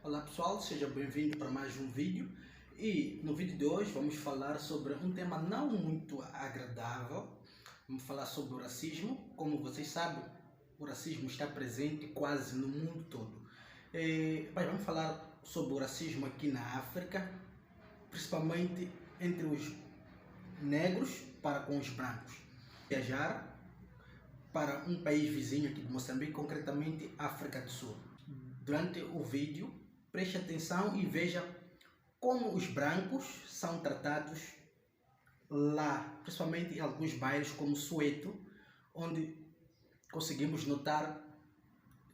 Olá pessoal, seja bem-vindo para mais um vídeo e no vídeo de hoje vamos falar sobre um tema não muito agradável. Vamos falar sobre o racismo. Como vocês sabem, o racismo está presente quase no mundo todo. Vamos falar sobre o racismo aqui na África, principalmente entre os negros para com os brancos. Viajar para um país vizinho aqui de Moçambique, concretamente África do Sul. Durante o vídeo, preste atenção e veja como os brancos são tratados lá, principalmente em alguns bairros como Soweto, onde conseguimos notar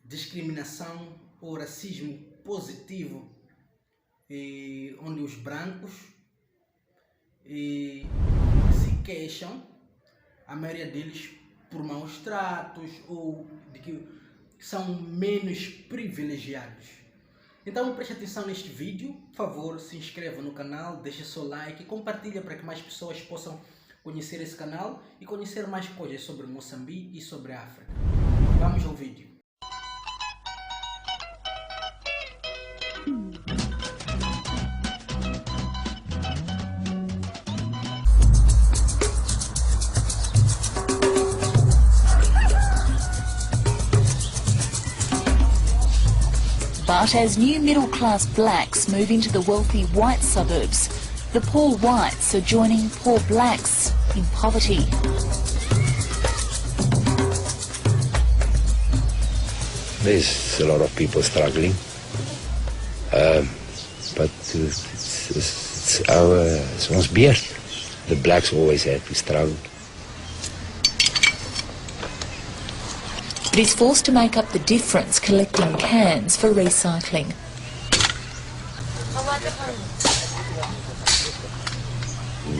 discriminação ou racismo positivo, onde os brancos se queixam, a maioria deles por maus tratos ou de que são menos privilegiados. Então preste atenção neste vídeo, por favor, se inscreva no canal, deixe seu like e compartilhe para que mais pessoas possam conhecer esse canal e conhecer mais coisas sobre Moçambique e sobre a África. Vamos ao vídeo. But as new middle-class blacks move into the wealthy white suburbs, the poor whites are joining poor blacks in poverty. There's a lot of people struggling, but it's ons beurt. The blacks always have to struggle. But he's forced to make up the difference collecting cans for recycling.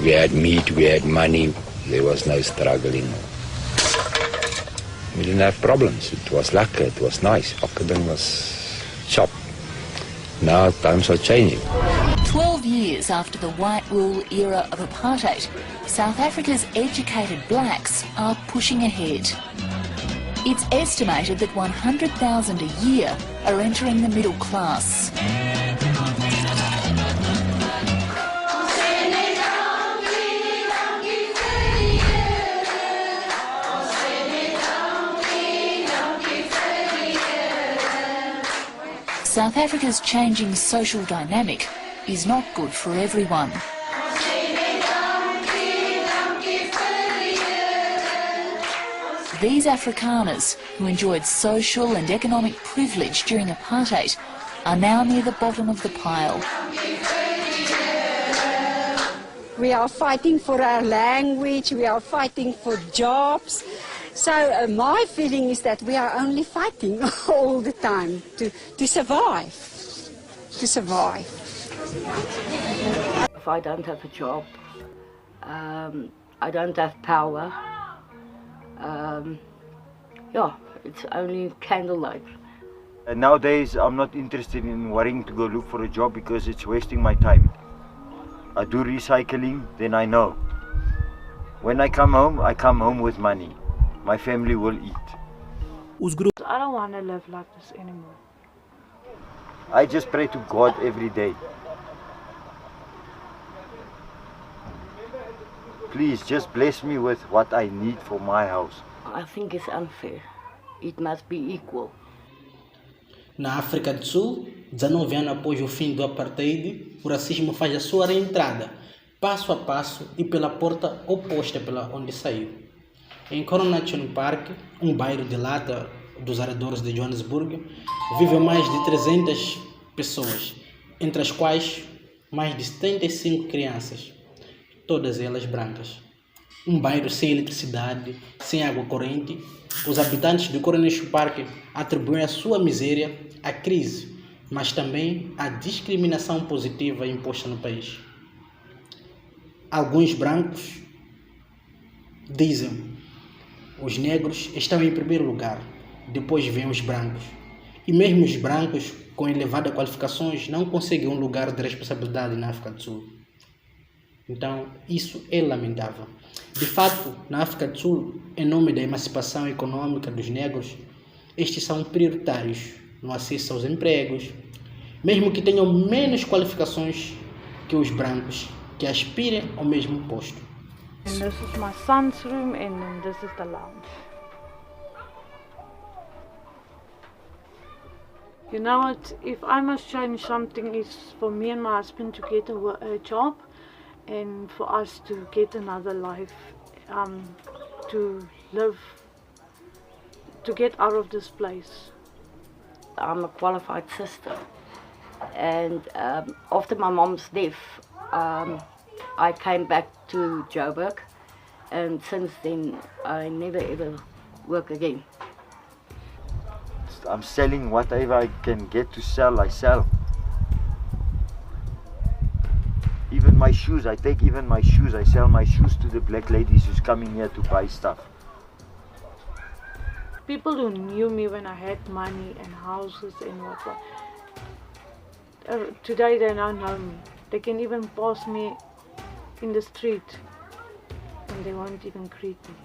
We had meat, we had money, there was no struggling. We didn't have problems, it was luck, it was nice. Everything was shop. Now times are changing. 12 years after the white rule era of apartheid, South Africa's educated blacks are pushing ahead. It's estimated that 100,000 a year are entering the middle class. South Africa's changing social dynamic is not good for everyone. These Afrikaners, who enjoyed social and economic privilege during apartheid, are now near the bottom of the pile. We are fighting for our language, we are fighting for jobs. So my feeling is that we are only fighting all the time to survive. If I don't have a job, I don't have power. It's only candlelight. Nowadays, I'm not interested in worrying to go look for a job because it's wasting my time. I do recycling, then I know. When I come home with money. My family will eat. I don't want to live like this anymore. I just pray to God every day. Please, just bless me with what I need for my house. I think it's unfair. It must be equal. Na África do Sul, 19 anos após o fim do apartheid, o racismo faz a sua reentrada, passo a passo e pela porta oposta pela onde saiu. Em Coronation Park, um bairro de lata dos arredores de Johannesburg, vivem mais de 300 pessoas, entre as quais mais de 75 crianças, todas elas brancas. Um bairro sem eletricidade, sem água corrente. Os habitantes de Coronation Park atribuem a sua miséria à crise, mas também à discriminação positiva imposta no país. Alguns brancos dizem: os negros estão em primeiro lugar, depois vêm os brancos. E mesmo os brancos com elevadas qualificações não conseguem um lugar de responsabilidade na África do Sul. Então, isso é lamentável. De fato, na África do Sul, em nome da emancipação econômica dos negros, estes são prioritários no acesso aos empregos, mesmo que tenham menos qualificações que os brancos, que aspirem ao mesmo posto. And this is my son's room and then this is the lounge. You know what, if I must change something, it's for me and my husband to get a job and for us to get another life, to live, to get out of this place. I'm a qualified sister, and after my mom's death, I came back to Joburg, and since then I never ever work again. I'm selling whatever I can get to sell, I sell. Even my shoes, I take even my shoes, I sell my shoes to the black ladies who's coming here to buy stuff. People who knew me when I had money and houses and whatnot, today they don't know me. They can even pass me in the street and they won't even greet me.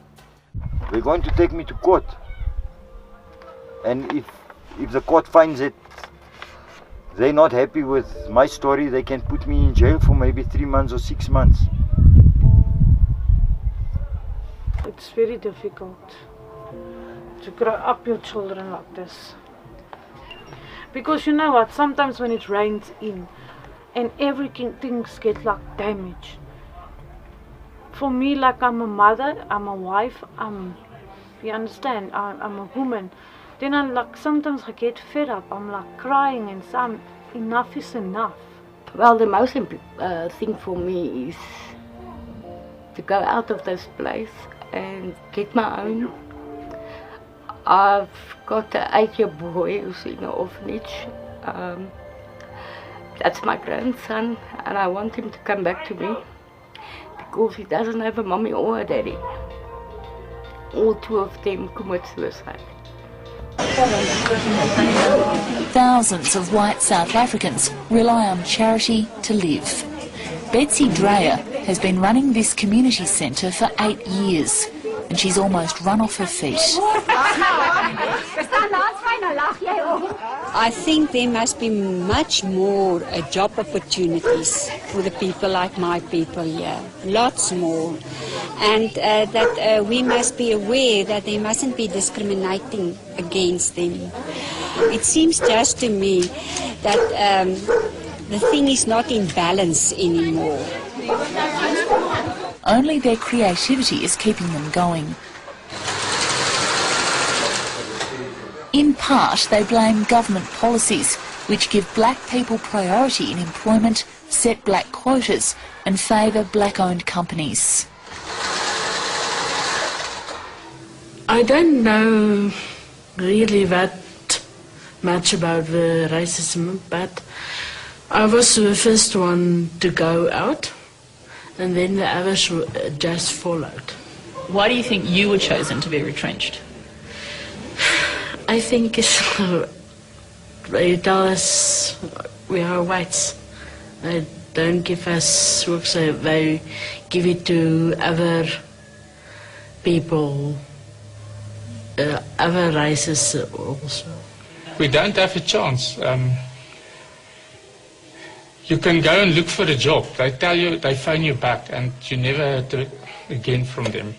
They're going to take me to court. And if the court finds it, they're not happy with my story, they can put me in jail for maybe 3 months or 6 months. It's very difficult to grow up your children like this. Because you know what, sometimes when it rains in and everything, things get like damaged. For me, like I'm a mother, I'm a wife, you understand, I'm a woman. Then I like, sometimes I get fed up, I'm like crying and some, enough is enough. Well, the most thing for me is to go out of this place and get my own. I've got an 8-year boy who's in an orphanage. That's my grandson, and I want him to come back to me because he doesn't have a mommy or a daddy. All 2 of them commit suicide. Thousands of white South Africans rely on charity to live. Betsy Dreyer has been running this community centre for 8 years, and she's almost run off her feet. I think there must be much more job opportunities for the people like my people here, lots more. And that we must be aware that there mustn't be discriminating against them. It seems just to me that the thing is not in balance anymore. Only their creativity is keeping them going. In part, they blame government policies, which give black people priority in employment, set black quotas and favour black-owned companies. I don't know really that much about the racism, but I was the first one to go out, and then the others just followed. Why do you think you were chosen to be retrenched? I think they tell us we are whites. They don't give us work, so they give it to other people, other races also. We don't have a chance. You can go and look for a job. They tell you, they phone you back, and you never hear it again from them.